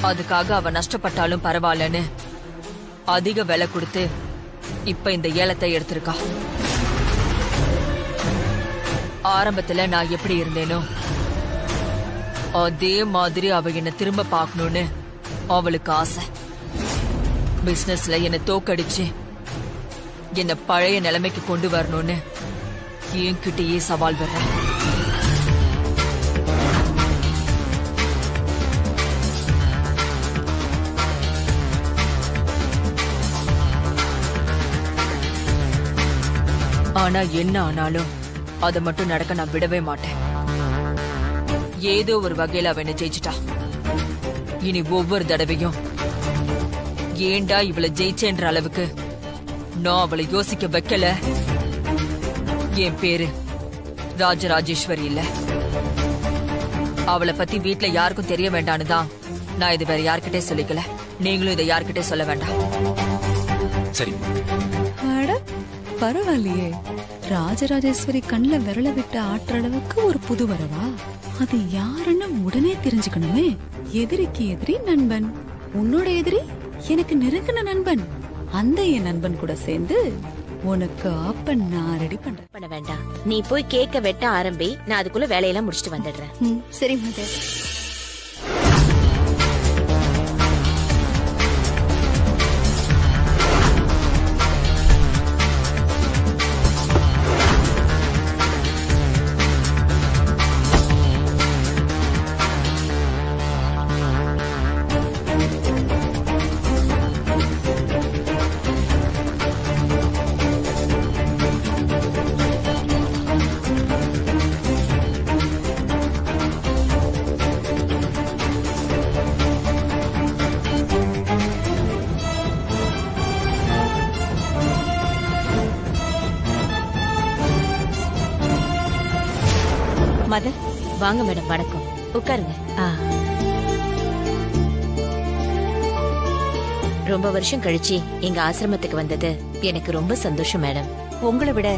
அதுக்காக அவ நஷ்டப்பட்டாலும் பரவாயில்லன்னு அதிக விலை கொடுத்து இப்ப இந்த ஏலத்தை எடுத்திருக்கா. ஆரம்பத்துல நான் எப்படி இருந்தேனோ அதே மாதிரி அவ என்ன திரும்ப பார்க்கணும்னு அவளுக்கு ஆசை. பிசினஸ்ல என்ன தோக்கடிச்சு என்ன பழைய நிலைமைக்கு கொண்டு வரணும்னு என்கிட்டயே சவால் வர்ற. ஆனா என்ன ஆனாலும் அதை மட்டும் நடக்க நான் விடவே மாட்டேன். ஏதோ ஒரு வகையில அவ என்ன ஜெயிச்சிட்டா. இனி ஒவ்வொரு தடவையும் ஏண்டா இவளை ஜெயிச்சேன்ற அளவுக்கு நான் அவளை யோசிக்க வைக்கல. என் பேரு ராஜராஜேஸ்வரி இல்ல. அவளை பத்தி வீட்டுல யாருக்கும் தெரிய வேண்டான்னு தான் நான் இது வேற யார்கிட்டே சொல்லிக்கல. நீங்களும் இதை யார்கிட்டே சொல்ல வேண்டாம். சரி. பரவாயில்லையே, ராஜராஜேஸ்வரி கண்ணுல விரல விட்டு ஆட்டுற அளவுக்கு ஒரு புது வரவா? அது யாருன்னு உடனே தெரிஞ்சுக்கணுமே. எதிரிக்கு எதிரி நண்பன், உன்னோட எதிரி எனக்கு நெருங்கின நண்பன். அந்த என் நண்பன் கூட சேர்ந்து உனக்கு அப்ப நான் ரெடி பண்றேன். பண்ண வேண்டாம், நீ போய் கேக்க வெட்ட ஆரம்பி, நான் அதுக்குள்ள வேலையெல்லாம் முடிச்சிட்டு வந்துடுறேன். சரி மதர். மதர், வாங்க மேடம். வணக்கம், உட்காருங்க. ரொம்ப வருஷம் கழிச்சு எங்க ஆசிரமத்துக்கு வந்தது எனக்கு ரொம்ப சந்தோஷம் மேடம். உங்களை விட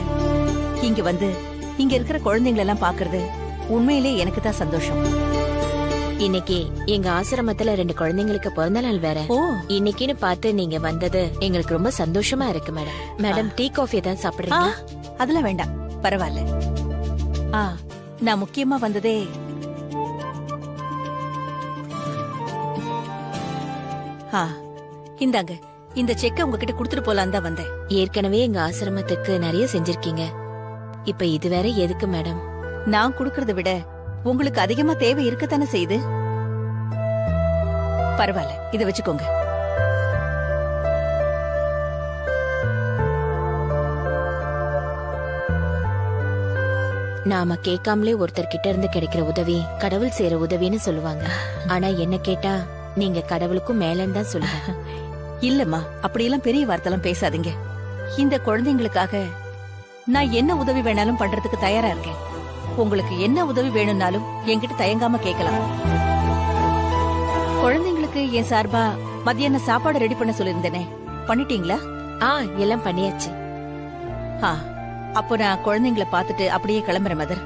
இங்க வந்து இங்க இருக்கிற குழந்தைங்களை எல்லாம் பாக்குறது உண்மையிலே எனக்கு தான் சந்தோஷம். இன்னைக்கு எங்க ஆசிரமத்துல 2 குழந்தைங்களுக்கு பிறந்த நாள் வேற. இன்னைக்குன்னு பார்த்து நீங்க வந்தது எங்களுக்கு ரொம்ப சந்தோஷமா இருக்கு மேடம். மேடம், டீ காஃபி தான் சாப்பிடுறீங்க? அதெல்லாம் வேண்டாம், பரவாயில்ல. நான் முக்கியமா வந்ததே இந்தாங்க, இந்த செக்க உங்ககிட்ட குடுத்துட்டு போலாம் தான் வந்தேன். ஏற்கனவே எங்க ஆசிரமத்துக்கு நிறைய செஞ்சிருக்கீங்க, இப்ப இது வேற எதுக்கு மேடம்? நான் குடுக்கறத விட உங்களுக்கு அதிகமா தேவை இருக்கத்தானே செய்யுது. பரவாயில்ல, இத வச்சுக்கோங்க. நாம கேட்காமலே ஒருத்தர் கிட்ட இருந்து கிடைக்கிற உதவி கடவுள் செய்யற உதவின்னு சொல்லுவாங்க. ஆனா என்ன கேட்டா நீங்க கடவுளுக்கும் மேலன்னு தான் சொல்லுவாங்க. இல்லம்மா, அப்படியெல்லாம் பெரிய வார்த்தைலாம் பேசாதீங்க. இந்த குழந்தைங்களுக்காக நான் என்ன உதவி வேணாலும் பண்றதுக்கு தயாரா இருக்கேன். உங்களுக்கு என்ன உதவி வேணும்னாலும் என்கிட்ட தயங்காம கேட்கலாம். குழந்தைங்களுக்கு என் சார்பா மத்தியான சாப்பாடு ரெடி பண்ண சொல்லியிருந்தேனே, பண்ணிட்டீங்களா? எல்லாம் பண்ணியாச்சு. அப்போ நான் குழந்தைங்களை பார்த்துட்டு அப்படியே கிளம்புறேன் மதர்.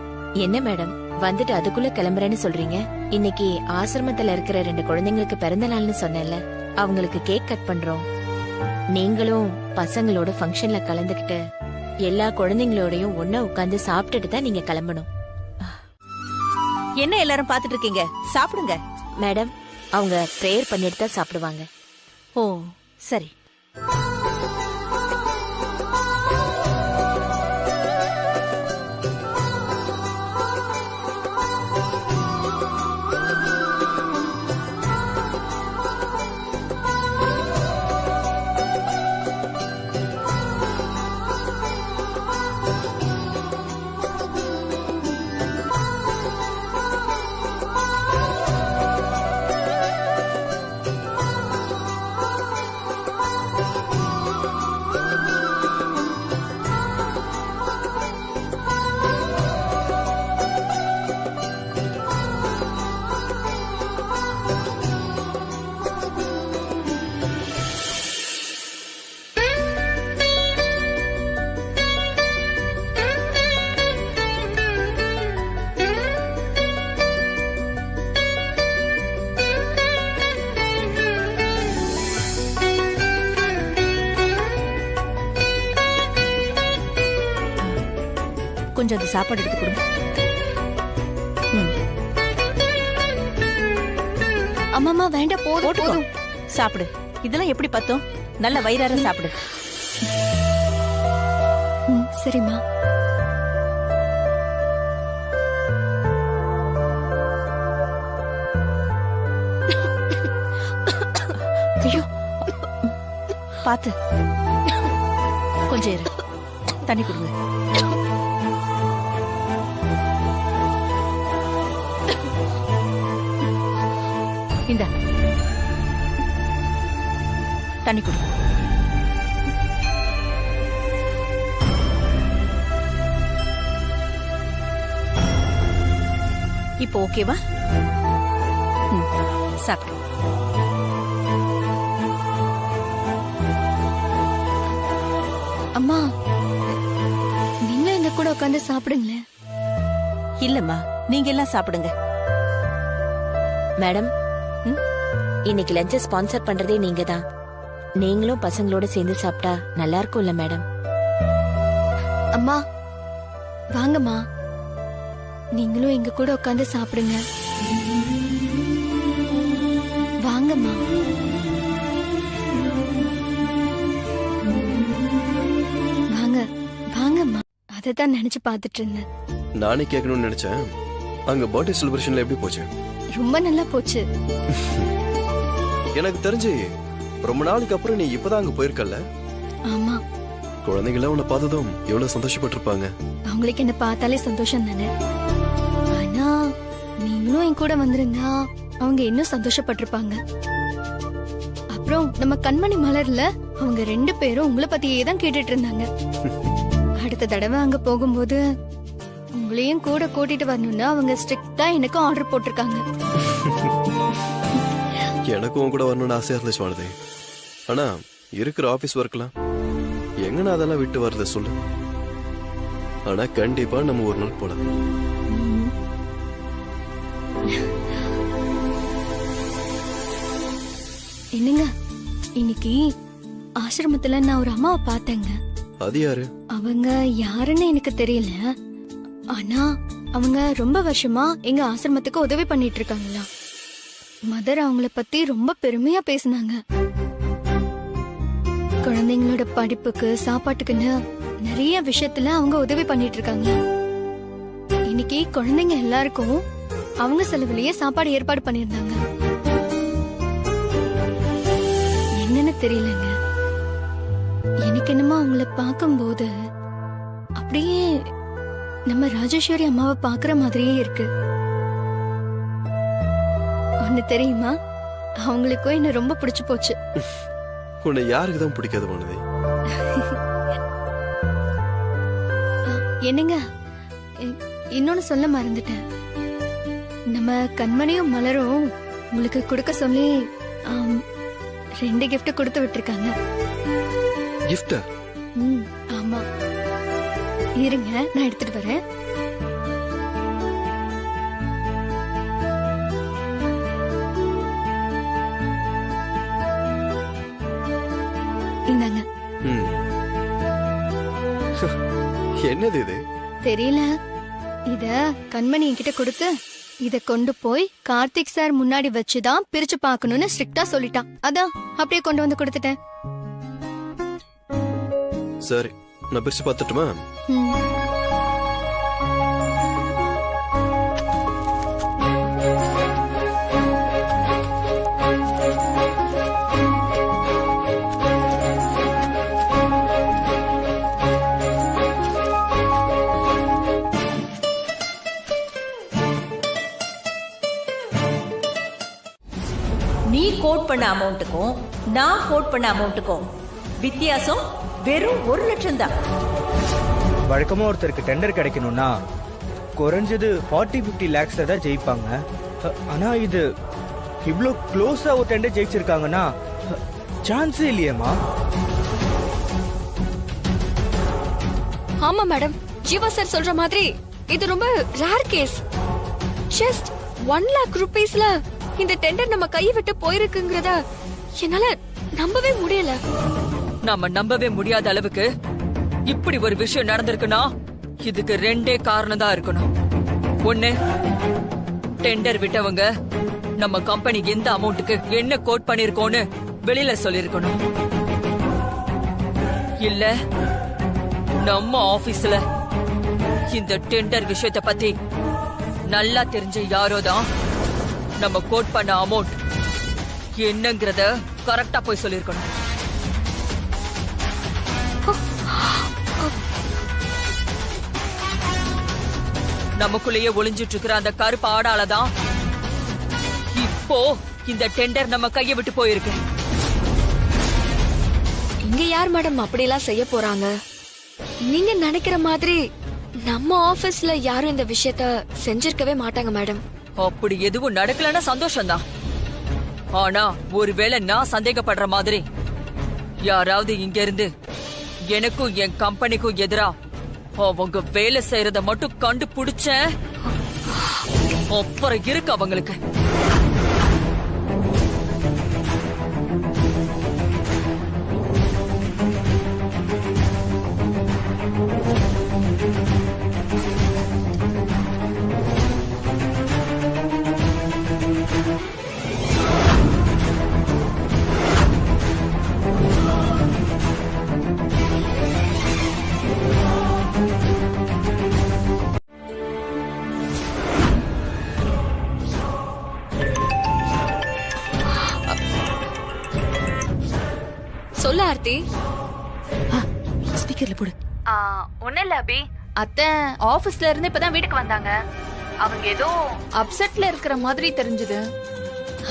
என்ன மேடம், வந்துட்டு அதுக்குள்ள கிளம்புறேன்னு சொல்றீங்க? இன்னைக்கு ஆசிரமத்துல இருக்கிற 2 குழந்தைங்களுக்கு பிறந்த நாள்னு சொன்னேன்ல, அவங்களுக்கு கேக் கட் பண்றோம். நீங்களும் பசங்களோட ஃபங்க்ஷன்ல கலந்துக்கிட்டு எல்லா குழந்தைங்களோடையும் ஒன்னா உட்கார்ந்து சாப்பிட்டுட்டு தான் நீங்க கிளம்பணும். என்ன எல்லாரும் பாத்துட்டு இருக்கீங்க? சாப்பிடுங்க. மேடம், அவங்க பிரேயர் பண்ணிட்டு தான் சாப்பிடுவாங்க. ஓ சரி. கொஞ்சம் அந்த சாப்பாடு எடுத்து கொடுங்க. அம்மாமா வேண்டாம், போதும் போட்டுக்கோ. போதும். சாப்பிடு. இதெல்லாம் எப்படி பத்தும்? நல்ல வயிறார சாப்பிடு. சரிம்மா. ஐயோ, பாத்து. கொஞ்சம் இரு. தண்ணி கொடுங்க. இந்த தண்ணி கொடு. இப்போ ஓகேவா? சாப்பிடு. அம்மா, நீங்க எங்க கூட உட்காந்து சாப்பிடுங்களேன். இல்லம்மா, நீங்க எல்லாம் சாப்பிடுங்க. மேடம், இன்னைக்கு லஞ்ச ஸ்பான்சர் பண்றதே நீங்க தான். நீங்களும் பசங்களோட சேர்ந்து சாப்பிட்டா நல்லா இருக்கும்ல மேடம்? அம்மா வாங்கம்மா, நீங்களும் எங்க கூட உட்காந்து சாப்பிடுங்க. வாங்கம்மா. வாங்க வாங்கம்மா. அததான் நினைச்சு பாத்துட்டு இருந்தேன். நானே கேட்கணும்னு நினைச்சேன். அங்க பர்த்டே செலிப்ரேஷன்ல எப்படி போச்சு? ரொம்ப நல்லா போச்சு. எனக்கு தெரிஞ்சு ரொம்ப நாளைக்கு அப்புறம் நீ இப்பதான் அங்க போயிருக்கல. ஆமா, குழந்தைங்கள உன்னை பார்த்ததும் எவ்வளவு சந்தோஷப்பட்டிருப்பாங்க. அவங்களுக்கு என்ன பார்த்தாலே சந்தோஷம் தானே. ஆனா நீங்களும் என் கூட வந்திருந்தா அவங்க இன்னும் சந்தோஷப்பட்டிருப்பாங்க. அப்புறம் நம்ம கண்மணி மலர்ல அவங்க 2 பேரும் உங்களை பத்தியே தான் கேட்டுட்டு இருந்தாங்க. அடுத்த தடவை அங்க போகும்போது உங்களையும் கூட கூட்டிட்டு வரணும்னு அவங்க ஸ்ட்ரிக்ட்டா எனக்கு ஆர்டர் போட்டிருக்காங்க. எனக்கும் உன் கூட வரணும்னு ஆசையா இருந்துச்சு வாழுதே. ஆனா இருக்கிற ஆபீஸ் ஒர்க்லாம் எங்கன்னு அதெல்லாம் விட்டு வரத சொல்லு. ஆனா கண்டிப்பா நம்ம ஒரு நாள் போலாம். என்னங்க, இன்னைக்கு ஆசிரமத்துல நான் ஒரு அம்மாவை பார்த்தேங்க. அது யாரு? அவங்க யாருன்னு எனக்கு தெரியல. ஆனா அவங்க ரொம்ப வருஷமா எங்க ஆசிரமத்துக்கு உதவி பண்ணிட்டு இருக்காங்களா. மதர் அவங்கள பத்தி ரொம்ப பெருமையா பேசினாங்க. குழந்தைங்களோட படிப்புக்கு சாப்பாட்டுக்குன்னு நிறைய விஷயத்துல அவங்க உதவி பண்ணிட்டு இருக்காங்க. இன்னைக்கு குழந்தைங்க எல்லாருக்கும் அவங்க செலவுலயே சாப்பாடு ஏற்பாடு பண்ணிருந்தாங்க. என்னன்னு தெரியலங்க, எனக்கு என்னமோ அவங்கள பார்க்கும்போது அப்படியே நம்ம ராஜேஸ்வரி அம்மாவை பாக்குற மாதிரியே இருக்கு. ஒண்ணு தெரியுமா, அவங்களுக்கும் என்ன ரொம்ப பிடிச்சு போச்சு. உன்னை யாருக்கு தான் பிடிக்காது வாழுதே? என்னங்க, இன்னொன்னு சொல்ல மறந்துட்டேன். நம்ம கண்மணியும் மலரும் உங்களுக்கு கொடுக்க சொல்லி 2 gift கொடுத்து விட்டுருக்காங்க. கிஃப்டா? ஆமா, இருங்க நான் எடுத்துட்டு வரேன். இந்தாங்க. என்னது இது? தெரியல. இத கண்மணி என்கிட்ட கொடுத்து இத கொண்டு போய் கார்த்திக் சார் முன்னாடி வச்சுதான் பிரிச்சு பார்க்கணும்னு ஸ்ட்ரிக்ட்டா சொல்லிட்டான். அதான் அப்படியே கொண்டு வந்து கொடுத்துட்டேன். சரி, நான் பிரிச்சு பார்த்துட்டுமா? நீ கோட் பண்ண அமௌண்ட்டுக்கும் நான் கோட் பண்ண அமௌண்ட்டுக்கும் வித்தியாசம் வெறும் 1 லட்சம் தான். வழக்கமா ஒருத்தருக்கு டெண்டர் கிடைக்கணும்னா குறைஞ்சது 40-50 lakhs தான் ஜெயிப்பாங்க. ஆனா இது இவ்ளோ க்ளோஸா ஒரு டெண்டர் ஜெயிச்சிருக்காங்கன்னா சான்ஸே இல்லையேமா. ஆமா மேடம், ஜீவா சார் சொல்ற மாதிரி இது ரொம்ப ரேர் கேஸ். ஜஸ்ட் 1 lakh rupeesல இந்த டெண்டர் நம்ம கை விட்டு போயிருக்குங்கறத என்னால நம்பவே முடியல. நாம நம்பவே முடியாத அளவுக்கு இப்படி ஒரு விஷயம் நடந்திருக்குன்னா இதுக்கு ரெண்டே காரணம் தான் இருக்கணும். ஒண்ணு, டெண்டர் விட்டவங்க நம்ம கம்பெனி எந்த அமௌண்ட்டுக்கு என்ன கோட் பண்ணிருக்கோன்னு வெளியில சொல்லிருக்கணும். இல்ல நம்ம ஆபீஸ்ல இந்த டெண்டர் விஷயத்தை பத்தி நல்லா தெரிஞ்ச யாரோதான் நம்ம கோட் பண்ண அமௌண்ட் என்னங்கறத கரெக்டா போய் சொல்லிருக்கணும். நமக்குள்ளேயே ஒளிஞ்சிட்டு இருக்கிற அந்த கருப்பு ஆடாலதான் இப்போ இந்த டெண்டர் நம்ம கையை விட்டு போயிருக்கு. இங்க யார் மேடம் அப்படியெல்லாம் செய்ய போறாங்க? நீங்க நினைக்கிற மாதிரி நம்ம ஆபீஸ்ல யாரும் இந்த விஷயத்த செஞ்சிருக்கவே மாட்டாங்க மேடம். அப்படி எதுவும் நடக்கலன்னா சந்தோஷம்தான். ஆனா ஒருவேளை நான் சந்தேகப்படுற மாதிரி யாராவது இங்க இருந்து எனக்கும் என் கம்பெனிக்கும் எதிரா அவங்க வேலை செய்யறத மட்டும் கண்டுபிடிச்சேன், அப்புறம் இருக்கு அவங்களுக்கு. சொல்ல ஆர்த்தி. ஸ்பீக்கர்ல போடு. ஒன்னும் இல்ல அபி, அத்தை ஆபீஸ்ல இருந்து இப்பதான் வீட்டுக்கு வந்தாங்க. அவங்க ஏதோ அப்செட்ல இருக்கிற மாதிரி தெரிஞ்சது.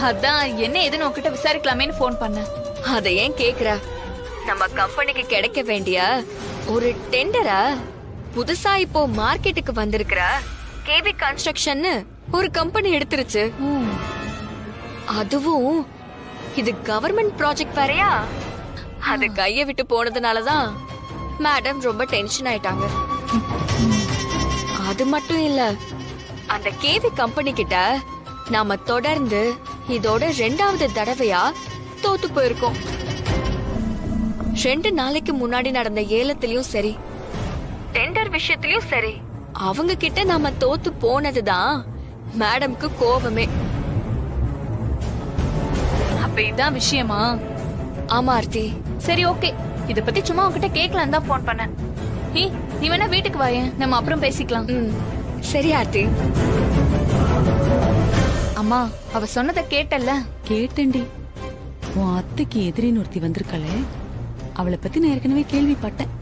அதான் என்ன ஏதுன்னு உன்கிட்ட விசாரிக்கலாமேன்னு போன் பண்ணேன். அத ஏன் கேக்குற? நம்ம கம்பெனிக்கு கிடைக்க வேண்டிய ஒரு டெண்டரா புதுசா இப்போ மார்க்கெட்டுக்கு வந்திருக்கிற கேபி கன்ஸ்ட்ரக்ஷன் ஒரு கம்பெனி எடுத்துருச்சு. அதுவும் இது கவர்மெண்ட் ப்ராஜெக்ட் வேறயா. அது கைய விட்டு போனதுனாலதான் மேடம் ரொம்ப டென்ஷன் ஆயிட்டாங்க. அது மட்டும் இல்ல, அந்த கேவி கம்பெனி கிட்ட நாம தொடர்ந்து இதோட 2வது தடவையா தோத்து போயிருக்கோம். 2 நாளைக்கு முன்னாடி நடந்த ஏலத்திலயும் சரி, டெண்டர் விஷயத்திலயும் சரி, அவங்க கிட்ட நாம தோத்து போனதுதான் மேடம்க்கு கோவமே. அப்ப இதான் விஷயமா? ஆமா ஆர்த்தி. சரி ஓகே, இத பத்தி சும்மா உன்கிட்ட கேட்கலாம் தான் போன் பண்ணேன். நீ வேணா வீட்டுக்கு வாயேன், நம்ம அப்புறம் பேசிக்கலாம். சரி ஆர்த்தி. அம்மா, அவ சொன்னதை கேட்டல்ல? கேட்டேன்டி. உன் அத்தைக்கு எதிரின்னு ஒருத்தி வந்திருக்காளே, அவளை பத்தி நான் ஏற்கனவே கேள்விப்பட்டேன்.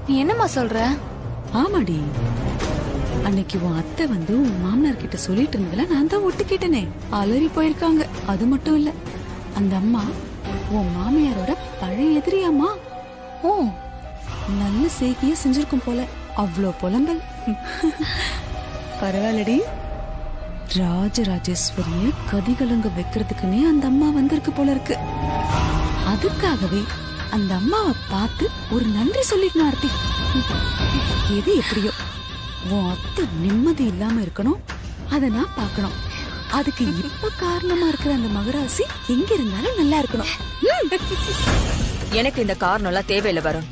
நீ என்னம்மா சொல்ற? ஆமாடி, அன்னைக்கு உன் அத்தை வந்து உன் மாமனார் கிட்ட சொல்லிட்டு இருந்ததுல நான் தான் ஒட்டு கேட்டனே, அலறி போயிருக்காங்க. அது மட்டும் இல்ல, அந்த அம்மா உன் மாமியாரோட பழைய எதிரியாமா. ஓ, நல்ல சேக்கிய செஞ்சிருக்கும் போல. அவ்வளோ புலம்பல். பரவாயில்லடி, ராஜராஜேஸ்வரிய கதிகலங்க வைக்கிறதுக்குன்னே அந்த அம்மா வந்திருக்கு போல இருக்கு. அதுக்காகவே அந்த அம்மாவை பார்த்து ஒரு நன்றி சொல்லிட்டு ஆர்த்தி. எது எப்படியோ உன் அத்தை நிம்மதி இல்லாம இருக்கணும், அதை நான் பார்க்கணும். அதுக்கு இப்ப காரணமா இருக்கிற அந்த மகராசி எங்க இருந்தாலும் நல்லா இருக்கணும். எனக்கு இந்த காரணம் எல்லாம் தேவையில்லை வரும்.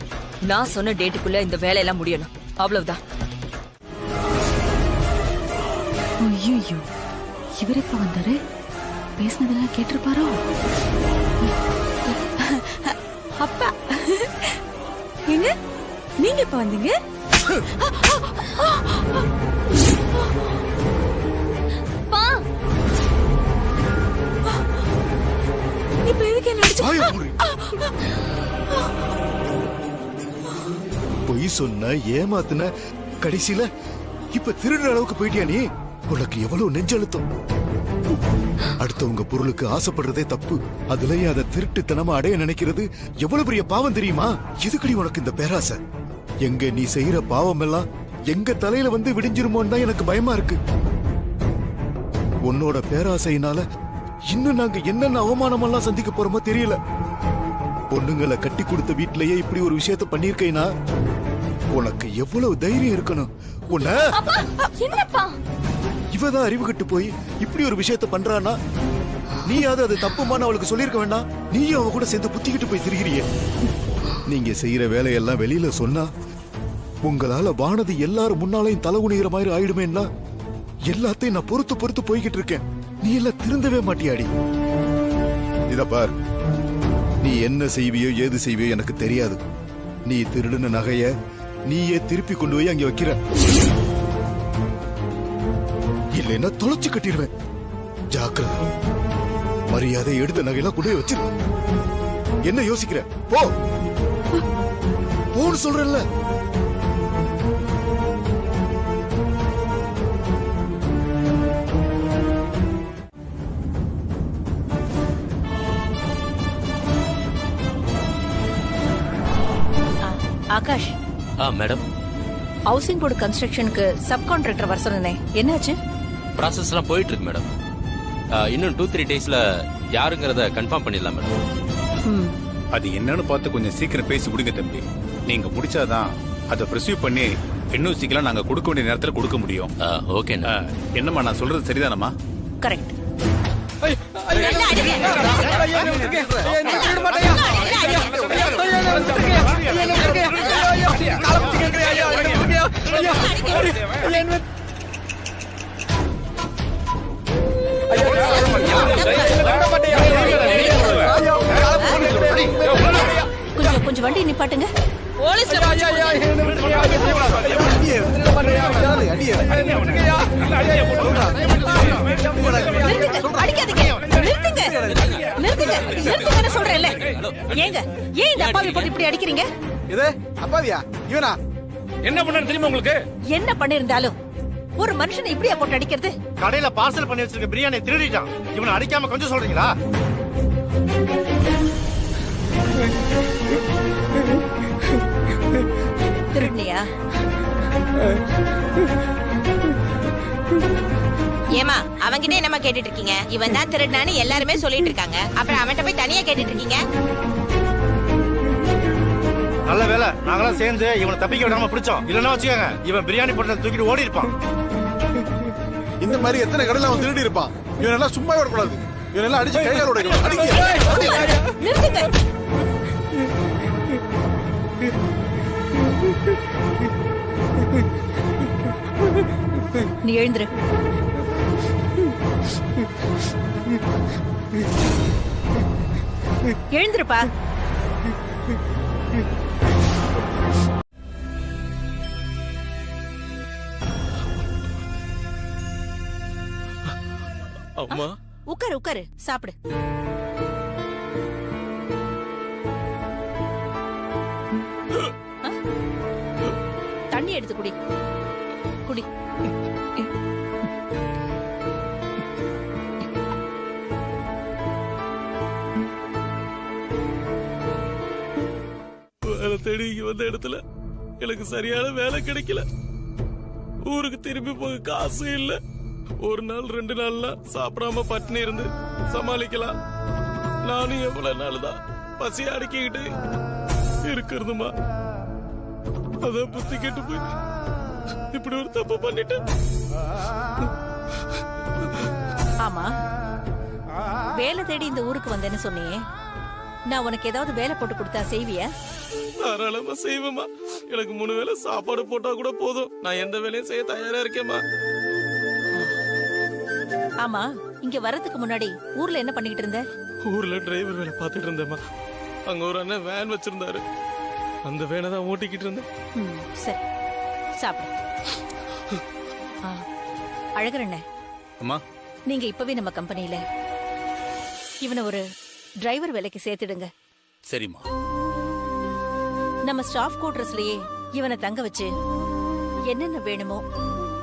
நான் சொன்ன டேட்டுக்குள்ள இந்த வேலையெல்லாம் முடியணும், அவ்வளவுதான். ஐயோ, இவர் எப்ப வந்தாரு? பேசினதெல்லாம் கேட்டிருப்பாரோ? அப்பா, என்ன நீங்க எப்ப வந்தீங்க? இப்ப எதுக்கு என்ன பொய் சொன்ன, ஏமாத்துன, கடைசியில இப்ப திருடுற அளவுக்கு போயிட்டியா நீ? உனக்கு எவ்வளவு நெஞ்செழுத்தம். அடுத்தவங்க பொருளுக்கு ஆசைப்படுறதே தப்பு, அதுலயும் அதை திருட்டுத்தனமா அடைய நினைக்கிறது எவ்வளவு பெரிய பாவம் தெரியுமா? எதுக்கடி உனக்கு இந்த பேராசை? எங்க நீ செய்யற பாவம் எல்லாம் எங்க தலையில வந்து விடிஞ்சிருமோன்னு தான் எனக்கு பயமா இருக்கு. உன்னோட பேராசையினால இன்னும் நாங்க என்னென்ன அவமானம் எல்லாம் சந்திக்க போறோமோ தெரியல. பொண்ணுங்களை கட்டி கொடுத்த வீட்லயே இப்படி ஒரு விஷயத்த பண்ணிருக்கேனா உனக்கு எவ்வளவு தைரியம் இருக்கணும்? உன்ன என்னப்பா இவதான் அறிவு கட்டு போய் இப்படி ஒரு விஷயத்த பண்றானா? நீயாவது அது தப்புமான அவளுக்கு சொல்லிருக்க வேண்டாம்? நீயும் அவ கூட சேர்ந்து புத்திக்கிட்டு போய் திரிகிறியே. நீங்க செய்யற வேலையெல்லாம் வெளியில சொன்னா உங்களால வானதி எல்லாரும் முன்னாலையும் தலைகுனிகிற மாதிரி ஆயிடுமேன்னா எல்லாத்தையும் நான் பொறுத்து பொறுத்து போய்கிட்டு இருக்கேன். நீ எல்லாம் திருந்தவே மாட்டியாடி. இத பார், நீ என்ன செய்வியோ ஏது செய்வியோ எனக்கு தெரியாது. நீ திருடுன நகைய நீயே திருப்பி கொண்டு போய் அங்க வைக்கிற, இல்லைன்னா தொலைச்சு கட்டிடுவேன். ஜாக்கிரதை. மரியாதை எடுத்த நகையெல்லாம் கொண்டு போய் வச்சிரு. என்ன யோசிக்கிற? போ போன்னு சொல்றேன்ல. ஆகாஷ், மேடம், ஹவுசிங் போர்டு கன்ஸ்ட்ரக்ஷனுக்கு சப் கான்ட்ராக்டர் வர சொன்னேன், என்னாச்சு? ப்ராசஸ் எல்லாம் போயிட்டு இருக்கு மேடம். இன்னும் 2-3 டேஸ்ல யாருங்கிறத கன்ஃபார்ம் பண்ணிடலாம் மேடம். அது என்னன்னு பார்த்து கொஞ்சம் சீக்கிரம் பேசி முடிங்க தம்பி. நீங்க முடிச்சாதான் அதை ப்ரிசீவ் பண்ணி இன்னும் சீக்கிரம் நாங்க கொடுக்க வேண்டிய நேரத்துல கொடுக்க முடியும். ஓகே. என்னம்மா நான் சொல்றது சரிதானம்மா? கரெக்ட். கொஞ்சம் வண்டி நிப்பாட்டுங்க. சொல்றேன்ல, ஏங்க ஏன் இந்த அப்பாவி போட்டு இப்படி அடிக்கிறீங்க? இது அப்பாவியா? இவனா என்ன பண்ணாரு தெரியுமா உங்களுக்கு? என்ன பண்ணிருந்தாலும் ஒரு மனுஷனை இப்படியா போட்டு அடிக்கிறது? கடையில பார்சல் பண்ணி வச்சிருக்க பிரியாணி திருடிட்டான். இவனை அடிக்காம கொஞ்சம் சொல்றீங்களா? திருடியா? ஏமா அவங்கிட்ட என்னமா கேட்டுட்டு இருக்கீங்க? இவன் தான் திருடான்னு எல்லாருமே சொல்லிட்டு இருக்காங்க. அப்புறம் அவன்கிட்ட போய் தனியா கேட்டுட்டு இருக்கீங்க? நல்ல வேலை நாங்களாம் சேர்ந்து இவனை தப்பிக்க விடாம பிடிச்சோம். இல்லன்னா வச்சுக்கோங்க, இவன் பிரியாணி போட்டு தூக்கிட்டு ஓடி இருப்பான். இந்த மாதிரி எத்தனை கடையில அவன் திருடி இருப்பான். இவனெல்லாம் சும்மா விடக்கூடாது. இவனெல்லாம் அடிச்சு கைகாலோட நிறுத்துங்க. நீ எழுந்துரு. எழுந்துருப்பா. அம்மா, உட்காரு உட்காரு, சாப்பிடு. தண்ணி எடுத்து குடி. குடி. வேலை தேடி இங்க வந்த இடத்துல எனக்கு சரியான வேலை கிடைக்கல. ஊருக்கு திரும்பி போக காசு இல்ல. ஒரு நாள் 2 நாள்லாம் சாப்பிடாம பட்டினி இருந்து சமாளிக்கலாம். நானும் எவ்வளவு நாள் தான் பசி அடக்கிக்கிட்டு இருக்கிறதுமா. அதான் புத்தி கெட்டு போய் இப்படி ஒரு தப்பு பண்ணிட்டேன். ஆமா, வேலை தேடி இந்த ஊருக்கு வந்தேன்னு சொன்னியே, நான் உனக்கு ஏதாவது வேலை போட்டு கொடுத்தா செய்வியா? தாராளமா செய்வேமா. எனக்கு 3 வேளை சாப்பாடு போட்டா கூட போதும். நான் எந்த வேலையும் செய்ய தயாரா இருக்கேம்மா. ஆமா, இங்க வரதுக்கு முன்னாடி ஊர்ல என்ன பண்ணிக்கிட்டு இருந்த? ஊர்ல டிரைவர் வேலை பார்த்துட்டு இருந்தேம்மா. அங்க ஒரு அண்ணன் வேன் வச்சிருந்தாரு. அந்த வேனை தான் ஓட்டிக்கிட்டு இருந்தேன். சரி, சாப்பிடு. அழகர் அண்ணே, அம்மா, நீங்க இப்பவே நம்ம கம்பெனில இவனை ஒரு டிரைவர் வேலைக்கு சேர்த்துடுங்க. சரிம்மா. நம்ம ஸ்டாஃப் குவார்டர்ஸ்லயே இவனை தங்க வச்சு என்னென்ன வேணுமோ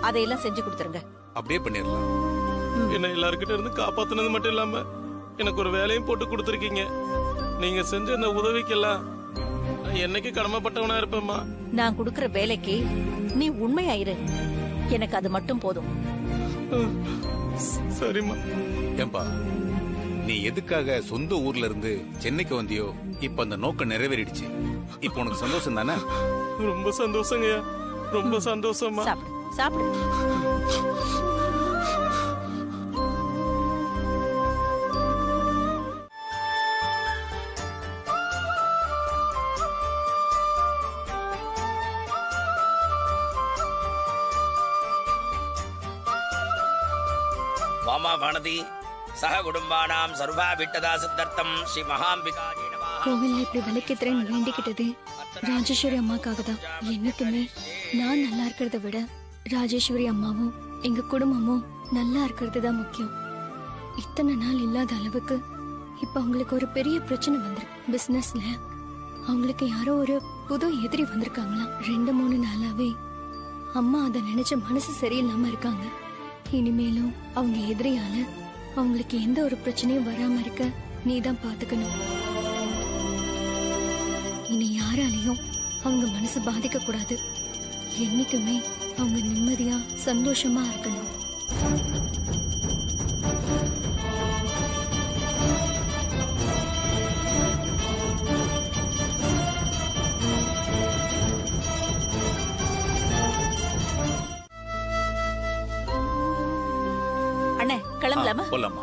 அதையெல்லாம் செஞ்சு கொடுத்துருங்க. அப்படியே பண்ணிடலாம். என்ன எல்லார்கிட்ட இருந்து காப்பாத்துனது மட்டும் இல்லாம எனக்கு ஒரு வேலையும் போட்டு கொடுத்துருக்கீங்க. நீங்க செஞ்ச இந்த உதவிக்கெல்லாம் என்னைக்கு கடமைப்பட்டவனா இருப்பேம்மா. நான் கொடுக்கற வேலைக்கு நீ உண்மையாயிரு. எனக்கு அது மட்டும் போதும். சரிம்மா. ஏன்பா, நீ எதுக்காக சொந்த ஊர்ல இருந்து சென்னைக்கு வந்தியோ, இப்ப அந்த நோக்கம் நிறைவேறிடுச்சு. இப்ப உனக்கு சந்தோஷம் தானே? ரொம்ப சந்தோஷங்கய்யா, ரொம்ப சந்தோஷமா. சாப்பிடு சாப்பிடு. வாமா வானதி சக குடும்பானாம் சர்வா விட்டதா சித்தர்த்தம் ஸ்ரீ மகாம்பிகாஜி நமஹ. கோவில்ல இப்படி விளக்கேத்துறேன்னு வேண்டிக்கிட்டது ராஜேஸ்வரி அம்மாக்காக தான். என்னைக்குமே நான் நல்லா இருக்கிறத விட ராஜேஸ்வரி அம்மாவும் எங்க குடும்பமும் நல்லா இருக்கிறது தான் முக்கியம். இத்தனை நாள் இல்லாத அளவுக்கு இப்ப அவங்களுக்கு ஒரு பெரிய பிரச்சனை வந்திருக்கு. பிசினஸ்ல அவங்களுக்கு யாரோ ஒரு புது எதிரி வந்திருக்காங்களாம். 2-3 நாளாவே அம்மா அதை நினைச்ச மனசு சரியில்லாம இருக்காங்க. இனிமேலும் அவங்க எதிரியால அவங்களுக்கு எந்த ஒரு பிரச்சனையும் வராம இருக்க நீதான் பாத்துக்கணும். இனி யாராலையும் அவங்க மனசு பாதிக்க கூடாது. என்னைக்குமே அவங்க நிம்மதியா சந்தோஷமா இருக்கணும். அண்ணே கிளம்பலாமா? போலாமா?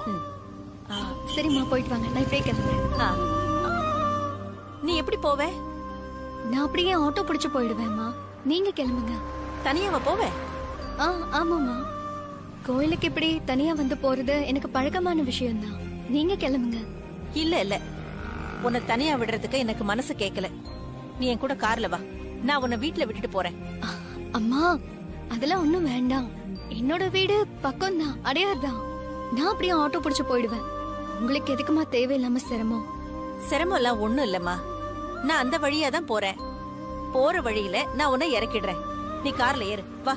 சரிம்மா போயிட்டு வாங்க. நான் இப்படியே கிளம்புறேன். நீ எப்படி போவே? நான் அப்படியே ஆட்டோ பிடிச்சு போயிடுவேம்மா. நீங்க கிளம்புங்க. தனியாவா போவே? ஆமாம்மா. கோயிலுக்கு இப்படி தனியா வந்து போறது எனக்கு பழக்கமான விஷயம்தான். நீங்க கிளம்புங்க. இல்ல உன்னை தனியா விடுறதுக்கு எனக்கு மனசு கேட்கல. நீ என் கூட கார்ல வா, நான் உன்னை வீட்டுல விட்டுட்டு போறேன். அம்மா அதெல்லாம் ஒண்ணும் வேண்டாம். என்னோட வீடு பக்கம் தான், அடையார் தான். நான் அப்படியே ஆட்டோ பிடிச்சு போயிடுவேன். உங்களுக்கு எதுக்குமா தேவையில்லாம சிரமம்? சிரமம் எல்லாம் ஒண்ணும் இல்லம்மா. நான் அந்த வழியா தான் போறேன். போற வழியில நான் உன்னை இறக்கிடுறேன். நீ கார்ல ஏறு வா.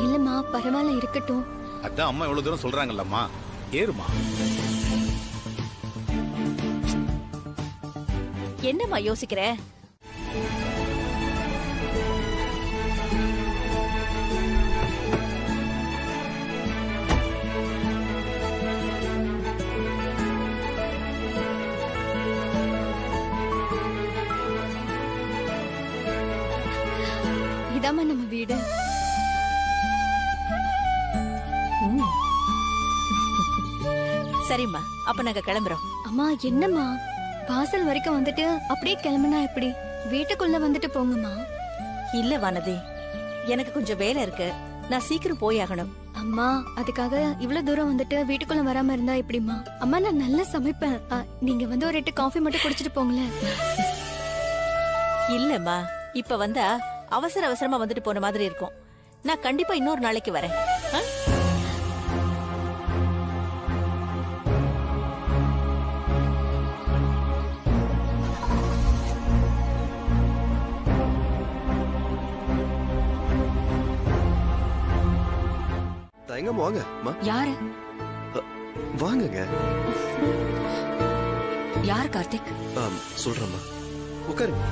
இல்லம்மா பரவாயில்ல இருக்கட்டும். அதான் அம்மா இவ்வளவு தூரம் சொல்றாங்கல்லம்மா, ஏறுமா. என்னம்மா யோசிக்கிற? இதாம்மா நம்ம வீடு. சரிம்மா, அப்ப நாங்க கிளம்புறோம். அம்மா என்னம்மா வாசல் வரைக்கும் வந்துட்டு அப்படியே கிளம்புனா எப்படி? வீட்டுக்குள்ள வந்துட்டு போங்கம்மா. இல்ல வானதி, எனக்கு கொஞ்சம் வேலை இருக்கு. நான் சீக்கிரம் போயாகணும். அம்மா அதுக்காக இவ்வளவு தூரம் வந்துட்டு வீட்டுக்குள்ள வராம இருந்தா எப்படிம்மா? அம்மா நான் நல்லா சமைப்பேன். நீங்க வந்து ஒரு 8 காஃபி மட்டும் குடிச்சிட்டு போங்களேன். இல்லம்மா, இப்ப வந்தா அவசர அவசரமா வந்துட்டு போன மாதிரி இருக்கும். நான் கண்டிப்பா இன்னொரு நாளைக்கு வரேன். தயங்காம வாங்க. யாரு? வாங்குங்க. யார் கார்த்திக்? சொல்றேம்மா, உட்காருங்க.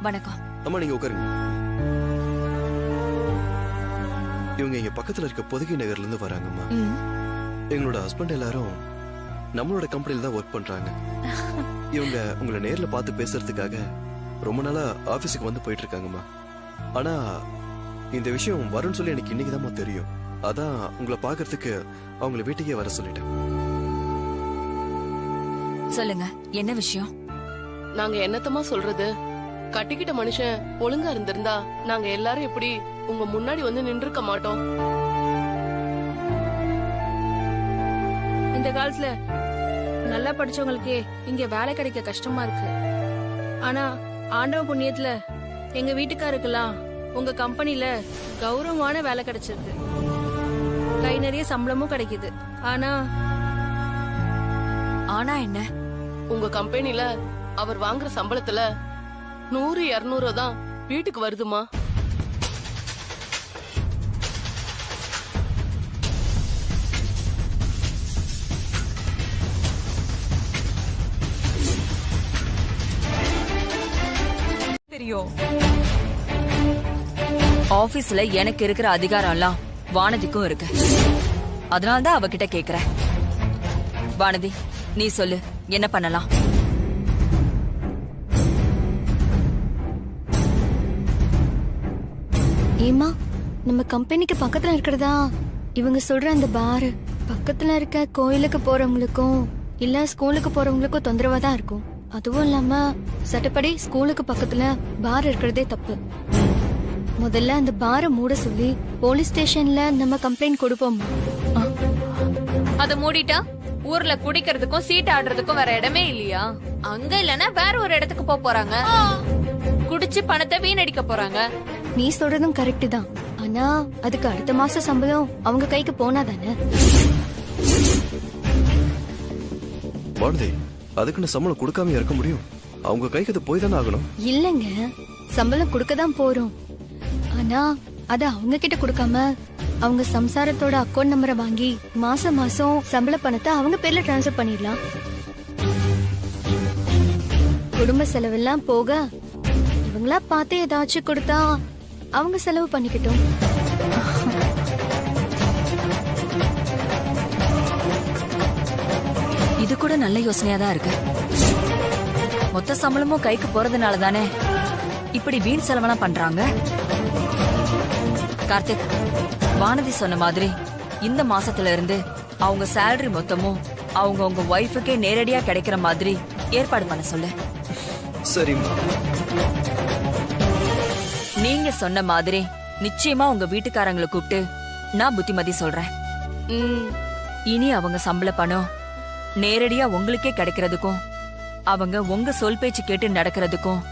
வணக்கம். அம்மா நீங்க உட்காருங்க. இவங்க இங்க பக்கத்துல இருக்க பொதுகை நகர்ல இருந்து வராங்கம்மா. எங்களோட ஹஸ்பண்ட் எல்லாரும் நம்மளோட கம்பெனில தான் ஒர்க் பண்றாங்க. இவங்க உங்களை நேர்ல பார்த்து பேசுறதுக்காக ரொம்ப நாளா ஆபீஸுக்கு வந்து போயிட்டு இருக்காங்கம்மா. ஆனா இந்த விஷயம் வரும்னு சொல்லி எனக்கு இன்னைக்குதான் தெரியும். அதான் உங்களை பாக்குறதுக்கு அவங்கள வீட்டுக்கே வர சொல்லிட்டேன். சொல்லுங்க, என்ன விஷயம்? நாங்க என்னத்தமா சொல்றது? கட்டிக்கிட்ட மனுஷன் ஒழுங்கா இருந்திருந்தா நாங்க எல்லாரும் எப்படி உங்க முன்னாடி வந்து நின்றுக்க மாட்டோம். இந்த காலத்துல நல்லா படிச்சவங்களுக்கு இங்க வேலை கிடைக்க கஷ்டமா இருக்கு. ஆனா ஆண்டவ புண்ணியத்துல எங்க வீட்டுக்காருக்கெல்லாம் உங்க கம்பெனில கௌரவமான வேலை கிடைச்சிருக்கு. கை நிறைய சம்பளமும் கிடைக்குது. ஆனா என்ன? உங்க கம்பெனில அவர் வாங்குற சம்பளத்துல 100-200 தான் வீட்டுக்கு வருதுமா. தெரியும். ஆபீஸ்ல எனக்கு இருக்கிற அதிகாரம் எல்லாம் வானதிக்கும் இருக்கு. அதனால்தான் அவகிட்ட கேக்குறேன். வானதி, நீ சொல்லு, என்ன பண்ணலாம்? ஏமா, நம்ம கம்பெனிக்கு பக்கத்துல இருக்கிறதா இவங்க சொல்ற அந்த பார் பக்கத்துல இருக்க கோயிலுக்கு போறவங்களுக்கும் இல்ல ஸ்கூலுக்கு போறவங்களுக்கும் தொந்தரவா தான் இருக்கும். அதுவும் இல்லாம சட்டப்படி ஸ்கூலுக்கு பக்கத்துல பார் இருக்கிறதே தப்பு. முதல்ல அந்த பாரை மூட சொல்லி போலீஸ் ஸ்டேஷன்ல நம்ம கம்ப்ளைண்ட் கொடுப்போம்மா. அத மூடிட்டா ஊர்ல குடிக்கிறதுக்கும் சீட் ஆடுறதுக்கும் வேற இடமே இல்லையா? அங்க இல்லனா வேற ஒரு இடத்துக்கு போறாங்க, குடிச்சு பணத்தை வீணடிக்க போறாங்க. நீ சொல்றதும் கரெக்ட் தான். ஆனா அதுக்கு அடுத்த மாச சம்பளம் அவங்க கைக்கு போனாதானே. வானதி, அதுக்குன்னு சம்பளம் கொடுக்காம இருக்க முடியும்? அவங்க கைக்கு அது போய் தானே ஆகணும். இல்லங்க, சம்பளம் கொடுக்கதான் போறோம். ஆனா அத அவங்க கிட்ட கொடுக்காம அவங்க சம்சாரத்தோட அக்கௌண்ட் நம்பரை வாங்கி மாசம் மாசம் சம்பள பணத்தை அவங்க பேர்ல டிரான்ஸ்ஃபர் பண்ணிடலாம். குடும்ப செலவெல்லாம் போக இவங்களா பார்த்து ஏதாச்சும் கொடுத்தா அவங்க செலவு பண்ணிக்கிட்டோம். இது கூட நல்ல யோசனையா தான் இருக்கு. மொத்த சம்பளமும் கைக்கு போறதுனால தானே இப்படி வீண் செலவெல்லாம் பண்றாங்க. கார்த்திக், வானதி சொன்ன மாதிரி இந்த மாசத்துல இருந்து அவங்க சேலரி மொத்தமும் அவங்க ஒய்ஃபுக்கே நேரடியா கிடைக்கிற மாதிரி ஏற்பாடு பண்ண சொல்லு. சரிம்மா. நீங்க சொன்ன மாதிரி நிச்சயமா உங்க வீட்டுக்காரங்களை கூப்பிட்டு நான் புத்திமதி சொல்றேன். இனி அவங்க சம்பள பணம் நேரடியா உங்களுக்கே கிடைக்கிறதுக்கும் அவங்க உங்க சொல் பேச்சு கேட்டு நடக்கிறதுக்கும்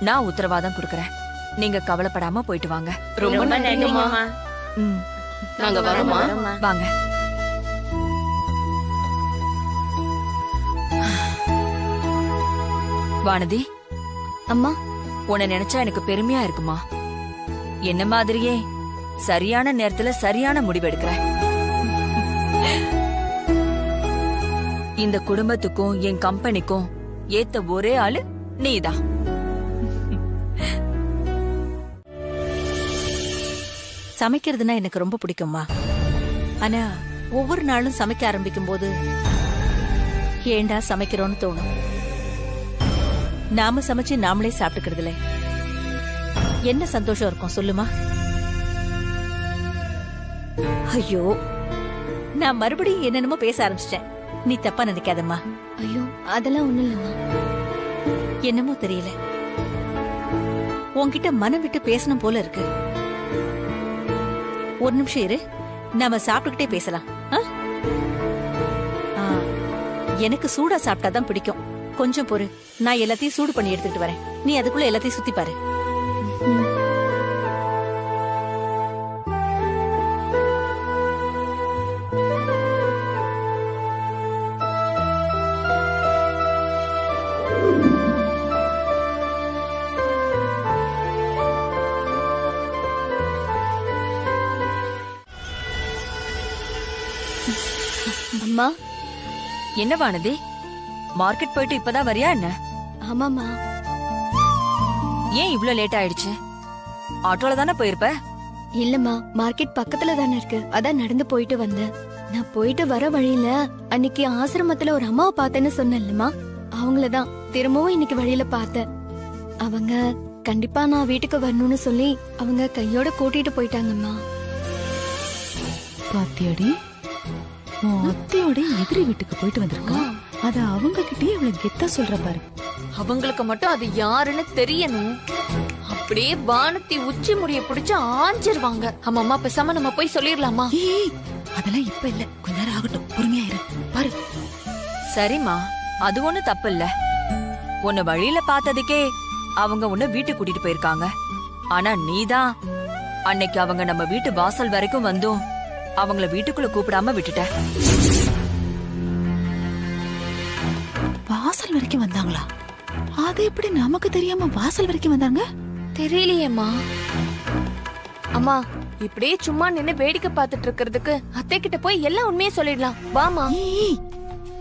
நான் உத்தரவாதம் கொடுக்கறேன். நீங்க கவலைப்படாம போயிட்டு வாங்க. ரொம்ப நன்றிமா. நாங்க வரோமா? வாங்க. வானதி அம்மா, உன்னை நினைச்சா எனக்கு பெருமையா இருக்குமா. என்ன மாதிரியே சரியான நேரத்துல சரியான முடிவு எடுக்கிறேன். இந்த குடும்பத்துக்கும் என் கம்பெனிக்கும் ஏத்த ஒரே ஆளு நீதான். சமைக்கிறதுனா எனக்கு ரொம்ப பிடிக்கும்மா. ஆனா ஒவ்வொரு நாளும் சமைக்க ஆரம்பிக்கும் போது ஏண்டா சமைக்கிறோன்னு தோணும். நாம சமைச்சு நாமளே சாப்பிட்டுக்கிறதுல என்ன சந்தோஷம் இருக்கும் சொல்லுமா? ஐயோ, நான் மறுபடியும் என்னென்னமோ பேச ஆரம்பிச்சிட்டேன். நீ தப்பா நினைக்காதம்மா. ஐயோ, அதெல்லாம் ஒண்ணும் இல்லம்மா. என்னமோ தெரியல, உன்கிட்ட மனம் விட்டு பேசணும் போல இருக்கு. ஒரு நிமிஷம் இரு, நாம சாப்பிட்டுக்கிட்டே பேசலாம். எனக்கு சூடா சாப்பிட்டாதான் பிடிக்கும். கொஞ்சம் பொறு, நான் எல்லாத்தையும் சூடு பண்ணி எடுத்துட்டு வரேன். நீ அதுக்குள்ள எல்லாத்தையும் சுத்தி பாரு. அம்மா. என்ன வானதி, மார்க்கெட் போயிட்டு இப்பதான் வரியா என்ன? ஆமாமா. ஏன் இவ்ளோ லேட் ஆயிடுச்சு? ஆட்டோல தானே போயிருப்ப? இல்லம்மா, மார்க்கெட் பக்கத்துல தானே இருக்கு, அதான் நடந்து போயிட்டு வந்தேன். நான் போயிட்டு வர வழியில அன்னைக்கு ஆசிரமத்துல ஒரு அம்மாவை பார்த்தேன்னு சொன்னேன்லம்மா, அவங்களதான் திரும்பவும் இன்னைக்கு வழியில பார்த்தேன். அவங்க கண்டிப்பா நான் வீட்டுக்கு வரணும்னு சொல்லி அவங்க கையோட கூட்டிட்டு போயிட்டாங்கம்மா. பாத்தியாடி, உன் அத்தையோட எதிரி வீட்டுக்கு போயிட்டு வந்திருக்கா. அத அவங்க கிட்டே இவ்வளவு கெத்தா சொல்ற பாரு. அவங்களுக்கு மட்டும் அது யாருன்னு தெரியணும். அப்படியே வானத்தி உச்சி முடிய பிடிச்சு ஆஞ்சிருவாங்க. அம்மா, பேசாம நம்ம போய் சொல்லிடலாமா? அதெல்லாம் இப்ப இல்ல, கொஞ்ச நேரம் ஆகட்டும், பொறுமையா இரு பாரு. சரிம்மா, அது ஒண்ணு தப்பு இல்ல. உன்னை வழியில பார்த்ததுக்கே அவங்க உன்னை வீட்டுக்கு கூட்டிட்டு போயிருக்காங்க. ஆனா நீதான் அன்னைக்கு அவங்க நம்ம வீட்டு வாசல் வரைக்கும் வந்தும் அவங்கள வீட்டுக்குள்ள கூப்பிடாம விட்டுட்ட. வாசல் வரைக்கும் வந்தாங்களா? அது எப்படி நமக்கு தெரியாம வாசல் வரைக்கும் வந்தாங்க? தெரியலையேம்மா. அம்மா, இப்படியே சும்மா நின்னு வேடிக்கை பார்த்துட்டு இருக்கிறதுக்கு அத்தை கிட்ட போய் எல்லா உண்மையை சொல்லிடலாம். வாமா.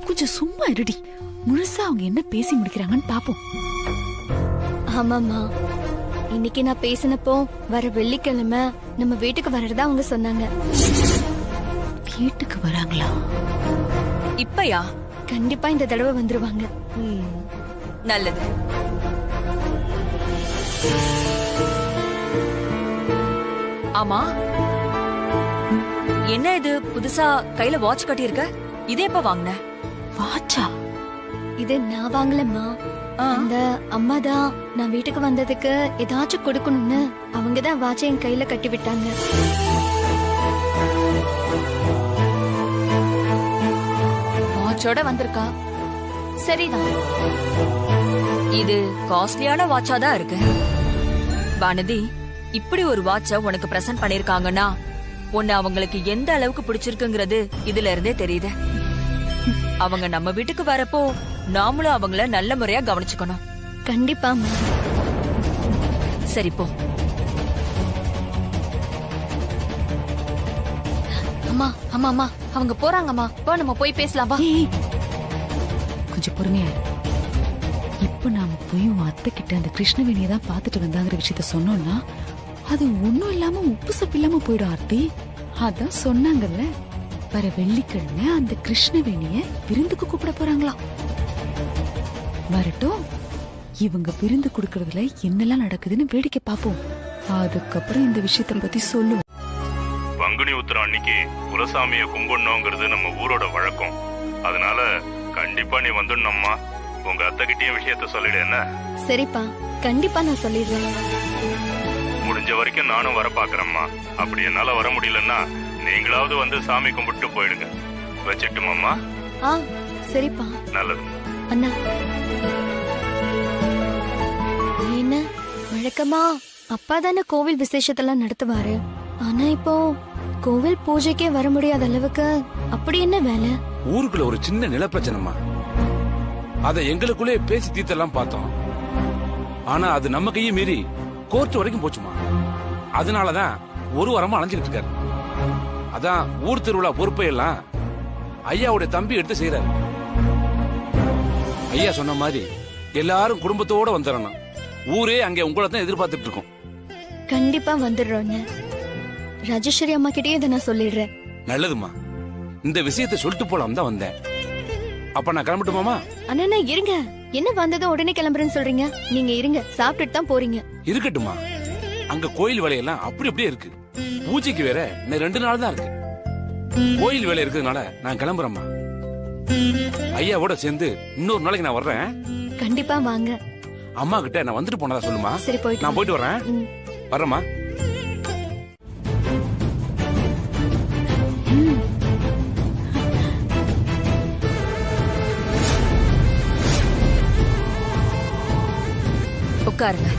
கொஞ்சம் சும்மா இருடி, முழுசா அவங்க என்ன பேசி முடிக்கிறாங்கன்னு பாப்போம். ஆமாமா, இன்னைக்கு நான் பேசினப்போ வர வெள்ளிக்கிழமை நம்ம வீட்டுக்கு வர்றதா அவங்க சொன்னாங்க. வீட்டுக்கு வராங்களா? இப்பயா? கண்டிப்பா இந்த தடவை வந்துருவாங்க. நல்லது. ஆமா, என்ன இது புதுசா கையில வாட்ச் கட்டி இருக்க? இதே எப்ப வாங்கின? வாட்சா? இது நான் வாங்கலம்மா. அந்த அம்மா தான் நான் வீட்டுக்கு வந்ததுக்கு ஏதாச்சும் கொடுக்கணும்னு அவங்க தான் வாட்சை என் கையில கட்டி விட்டாங்க. வாட்சோட வந்திருக்கா, சரிதான். இது காஸ்ட்லியான வாட்சா தான் இருக்கு. வானதி, இப்படி ஒரு வாட்ச உனக்கு பிரசன்ட் பண்ணிருக்காங்கன்னா உன்னை அவங்களுக்கு எந்த அளவுக்கு பிடிச்சிருக்குங்கிறது இதுல இருந்தே தெரியுது. அவங்க நம்ம வீட்டுக்கு வரப்போ நாமளும் அவங்கள நல்ல முறையா கவனிச்சுக்கணும். கண்டிப்பா. சரி போ. அம்மா அம்மா அம்மா அவங்க போறாங்கம்மா, வா நம்ம போய் பேசலாம். வா. கொஞ்சம் பொறுமையா. இப்ப நாம போய் உன் அத்தை கிட்ட அந்த கிருஷ்ணவேணியை தான் பாத்துட்டு வந்தாங்கிற விஷயத்த சொன்னோம்னா அது ஒண்ணும் இல்லாம உப்பு சப்பு இல்லாம போயிடும் ஆர்த்தி. அதான் சொன்னாங்கல்ல, வர வெள்ளிக்கிழமை அந்த கிருஷ்ணவேணிய விருந்துக்கு கூப்பிட போறாங்களாம். வரட்டும், இவங்க விருந்து கொடுக்கறதுல என்னெல்லாம் நடக்குதுன்னு வேடிக்கை பாப்போம். அதுக்கப்புறம் இந்த விஷயத்த பத்தி சொல்லுவோம். பங்குனி உத்திரம் அன்னைக்கு குலசாமிய கும்பிடணுங்கிறது நம்ம ஊரோட வழக்கம். அதனால கண்டிப்பா நீ வந்துடணும்மா. உங்க அத்தை கிட்டயும் விஷயத்த சொல்லிடு. என்ன? சரிப்பா, கண்டிப்பா நான் சொல்லிடுறேன். முடிஞ்ச வரைக்கும் நானும் வர பாக்குறேம்மா. அப்படி என்னால வர முடியலன்னா நீங்களாவது வந்து சாமி கும்பிட்டு போயிடுங்க. வச்சிட்டுமாம்மா? சரிப்பா. நல்லது அண்ணா. என்ன வழக்கமா அப்பா தானே கோவில் விசேஷத்தெல்லாம் நடத்துவாரு. ஆனா இப்போ கோவில் பூஜைக்கே வர முடியாத அளவுக்கு அப்படி என்ன வேலை? ஊருக்குள்ள ஒரு சின்ன நில பிரச்சனைமா, அத எங்களுக்குள்ளே பேசி தீர்த்தெல்லாம் பார்த்தோம். ஆனா அது நம்ம கையை மீறி கோர்ட் வரைக்கும் போச்சுமா. அதனாலதான் ஒரு வாரமா அலைஞ்சுக்கிட்டு இருக்காரு. அதான் ஊர் திருவிழா பொறுப்பை எல்லாம் ஐயாவுடைய தம்பி எடுத்து செய்யறாரு. ஐயா சொன்ன மாதிரி எல்லாரும் குடும்பத்தோட வந்துடணும். ஊரே அங்க உங்களை தான் எதிர்பார்த்துட்டு இருக்கோம். கண்டிப்பா வந்துடுறோம். ராஜேஸ்வரி அம்மா கிட்டயே இதை நான் சொல்லிடுறேன். நல்லதுமா, இந்த விஷயத்தை சொல்லிட்டு போலாம் தான் வந்தேன். அப்ப நான் கிளம்பட்டுமாமா? அண்ணா இருங்க, என்ன வந்ததும் உடனே கிளம்புறேன்னு சொல்றீங்க? நீங்க இருங்க, சாப்பிட்டுட்டு தான் போறீங்க. இருக்கட்டுமா, அங்க கோயில் வேலையெல்லாம் அப்படி அப்படியே இருக்கு. பூஜைக்கு வேற இன்னும் 2 நாள் தான் இருக்கு. கோயில் வேலை இருக்கிறதுனால நான் கிளம்புறேம்மா. ஐயாவோட சேர்ந்து இன்னொரு நாளைக்கு நான் வர்றேன். கண்டிப்பா வாங்க. அம்மா கிட்ட நான் வந்துட்டு போனதா சொல்லுமா. சரி, போயிட்டு நான் போயிட்டு வரேன். வரேம்மா. உட்காருங்க.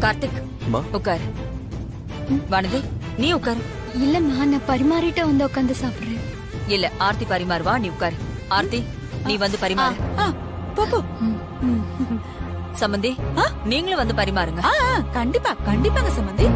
கார்த்திக் உட்காரு. வானதி நீ உட்காரு. இல்லம்மா, நான் பரிமாறிட்டு வந்து உட்காந்து சாப்பிடுறேன். இல்ல, ஆர்த்தி பரிமாறுவா, நீ உட்காரு. ஆர்த்தி நீ வந்து பரிமாறு. சம்பந்தி நீங்களும் வந்து பரிமாறுங்க. கண்டிப்பா கண்டிப்பாங்க சம்பந்தி.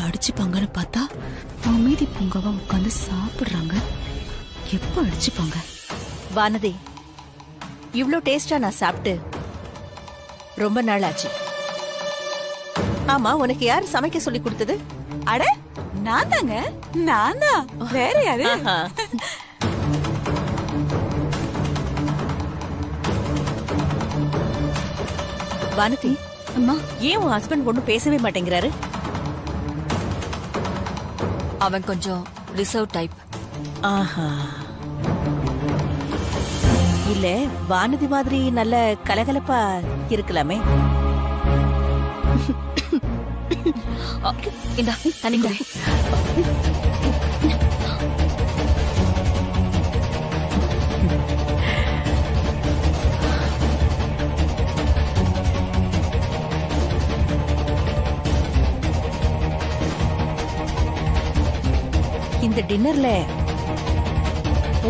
அடிச்சுப்பாங்கன்னு பார்த்தா அமைதி பூங்காவா உட்காந்து சாப்பிடுறாங்க. எப்ப அடிச்சுப்பாங்க? வானதி, இவ்ளோ டேஸ்டா நான் சாப்பிட்டு ரொம்ப நாள் ஆச்சு. ஆமா, உனக்கு யார் சமைக்க சொல்லி கொடுத்தது? அட நான் தாங்க. நான் தான், வேற யாரு? வானதி, அம்மா, ஏன் உன் ஹஸ்பண்ட் ஒண்ணும் பேசவே மாட்டேங்கிறாரு? அவன் கொஞ்சம் ரிசர்வ் டைப். ஆஹா. இல்ல, வானதி மாதிரி நல்ல கலகலப்பா இருக்கலாமே. இந்தா தண்ணி குடி. இந்த டின்னர்ல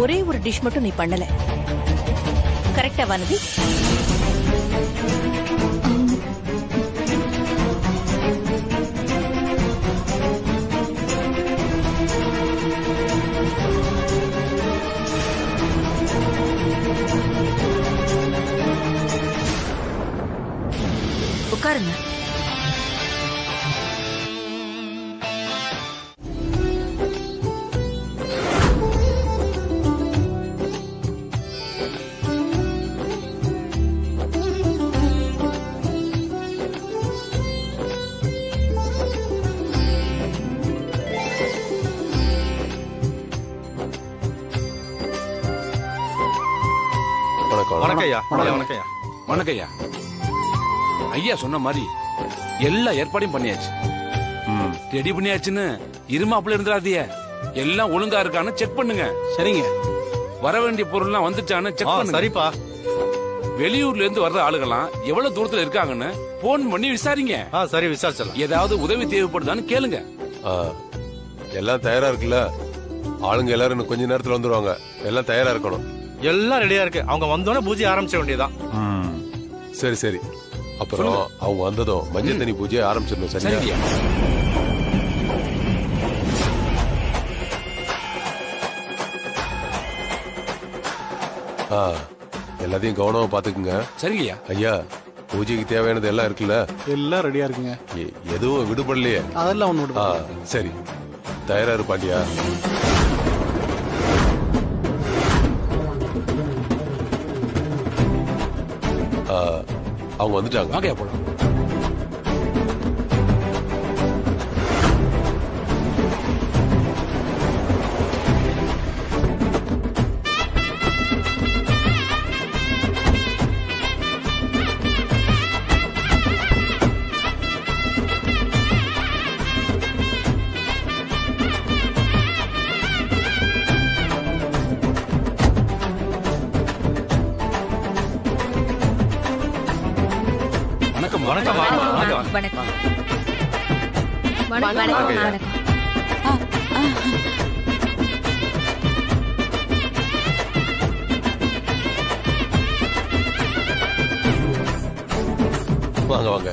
ஒரே ஒரு டிஷ் மட்டும் நீ பண்ணல. கரெக்டா வானதி? உட்காருங்க. வணக்கம்யா. வணக்கம்யா. வணக்கம்யா. ஐயா சொன்ன மாதிரி எல்லா ஏற்பாடையும் பண்ணியாச்சு. ரெடி பண்ணியாச்சுன்னு இருமாப்புல இருந்துடாதீங்க. எல்லாம் ஒழுங்கா இருக்கான்னு செக் பண்ணுங்க. சரிங்க. வர வேண்டிய பொருள்லாம் வந்துச்சான்னு செக் பண்ணுங்க. சரிப்பா. வெளியூர்ல இருந்து வர்ற ஆளுகளாம் எவ்வளவு தூரத்துல இருக்காங்கன்னு போன் பண்ணி விசாரிங்க. சரி, விசாரிச்சலாம். ஏதாவது உதவி தேவைப்படுதான்னு கேளுங்க. எல்லாம் தயாரா இருக்குல்ல? ஆளுங்க எல்லாரும் இன்னும் கொஞ்ச நேரத்துல வந்துருவாங்க. எல்லாம் தயாரா இருக்கணும். எல்லாம் ரெடியா இருக்கு. அவங்க வந்தோடனே பூஜை ஆரம்பிச்ச வேண்டியதான். சரி சரி. அப்புறம் அவங்க வந்ததும் மஞ்சள் தண்ணி பூஜையை ஆரம்பிச்சிடணும். சரியா? எல்லாத்தையும் கவனமா பாத்துக்குங்க. சரிங்கய்யா. ஐயா, பூஜைக்கு தேவையானது எல்லாம் இருக்குல்ல? எல்லாம் ரெடியா இருக்குங்க. எதுவும் விடுபடலையே? அதெல்லாம் ஒண்ணு. சரி, தயாரா இரு பாண்டியா. அவங்க வந்துட்டாங்க. வாங்க போலாம். வணக்கம். வணக்கம். வாங்க வாங்க.